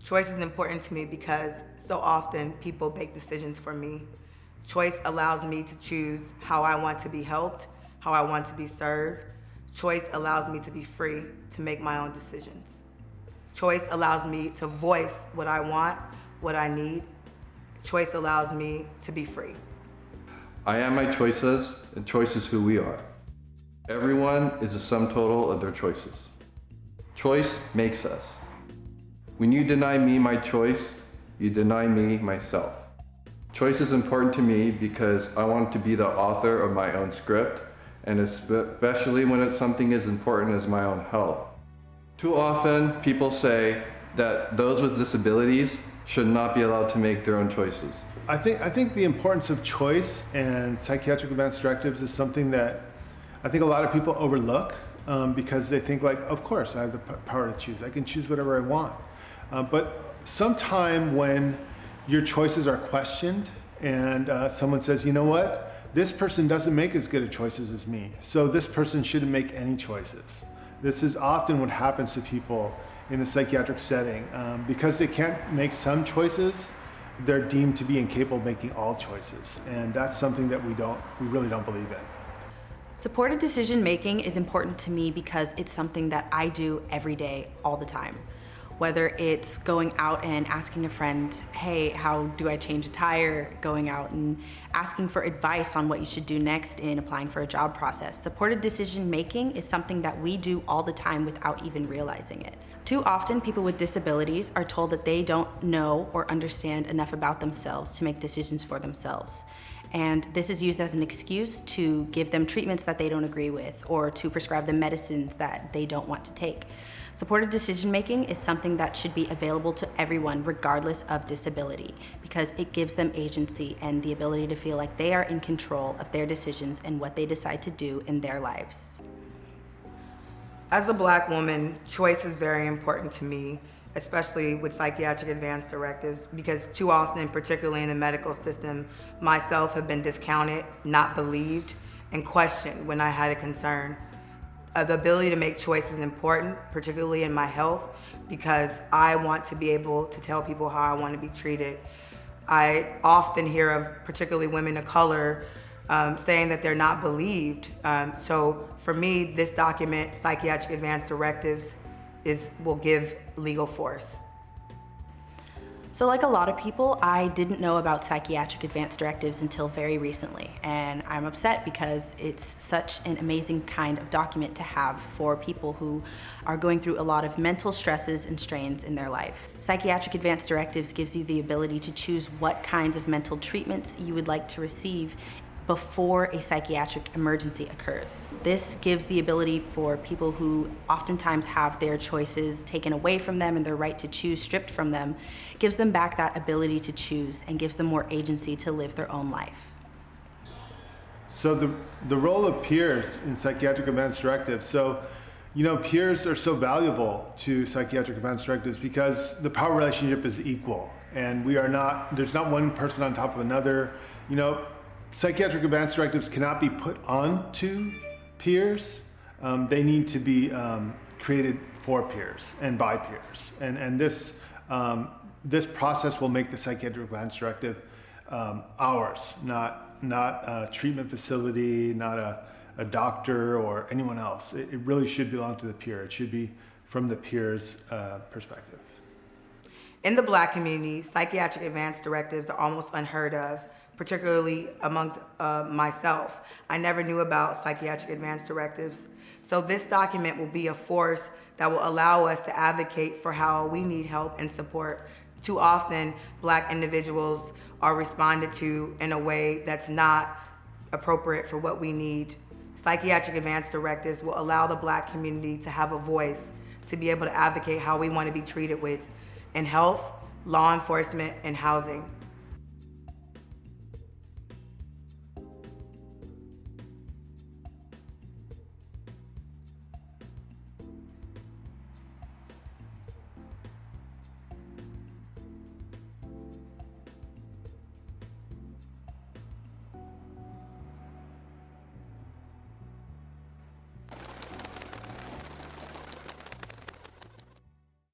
Choice is important to me because so often people make decisions for me. Choice allows me to choose how I want to be helped, how I want to be served. Choice allows me to be free to make my own decisions. Choice allows me to voice what I want, what I need. Choice allows me to be free. I am my choices, and choice is who we are. Everyone is a sum total of their choices. Choice makes us. When you deny me my choice, you deny me myself. Choice is important to me because I want to be the author of my own script, and especially when it's something as important as my own health. Too often, people say that those with disabilities should not be allowed to make their own choices. I think the importance of choice and psychiatric advance directives is something that I think a lot of people overlook because they think like, of course, I have the power to choose. I can choose whatever I want. But sometime when your choices are questioned and someone says, you know what, this person doesn't make as good of choices as me, so this person shouldn't make any choices. This is often what happens to people in the psychiatric setting. Because they can't make some choices, they're deemed to be incapable of making all choices. And that's something that we really don't believe in. Supported decision making is important to me because it's something that I do every day, all the time. Whether it's going out and asking a friend, hey, how do I change a tire? Going out and asking for advice on what you should do next in applying for a job process. Supported decision making is something that we do all the time without even realizing it. Too often, people with disabilities are told that they don't know or understand enough about themselves to make decisions for themselves. And this is used as an excuse to give them treatments that they don't agree with or to prescribe them medicines that they don't want to take. Supported decision-making is something that should be available to everyone regardless of disability because it gives them agency and the ability to feel like they are in control of their decisions and what they decide to do in their lives. As a Black woman, choice is very important to me, especially with psychiatric advance directives, because too often, particularly in the medical system, myself have been discounted, not believed, and questioned when I had a concern. The ability to make choices is important, particularly in my health, because I want to be able to tell people how I want to be treated. I often hear of particularly women of color saying that they're not believed. So for me, this document, Psychiatric Advance Directives, will give legal force. So like a lot of people, I didn't know about psychiatric advance directives until very recently, and I'm upset because it's such an amazing kind of document to have for people who are going through a lot of mental stresses and strains in their life. Psychiatric advance directives gives you the ability to choose what kinds of mental treatments you would like to receive before a psychiatric emergency occurs. This gives the ability for people who oftentimes have their choices taken away from them and their right to choose stripped from them, gives them back that ability to choose and gives them more agency to live their own life. So the role of peers in psychiatric advance directives. So, peers are so valuable to psychiatric advance directives because the power relationship is equal and there's not one person on top of another. Psychiatric advance directives cannot be put onto peers. They need to be created for peers and by peers. And this process will make the psychiatric advance directive ours, not a treatment facility, not a doctor or anyone else. It really should belong to the peer. It should be from the peer's perspective. In the Black community, psychiatric advance directives are almost unheard of, particularly amongst myself. I never knew about psychiatric advance directives. So this document will be a force that will allow us to advocate for how we need help and support. Too often, Black individuals are responded to in a way that's not appropriate for what we need. Psychiatric advance directives will allow the Black community to have a voice, to be able to advocate how we want to be treated in health, law enforcement, and housing.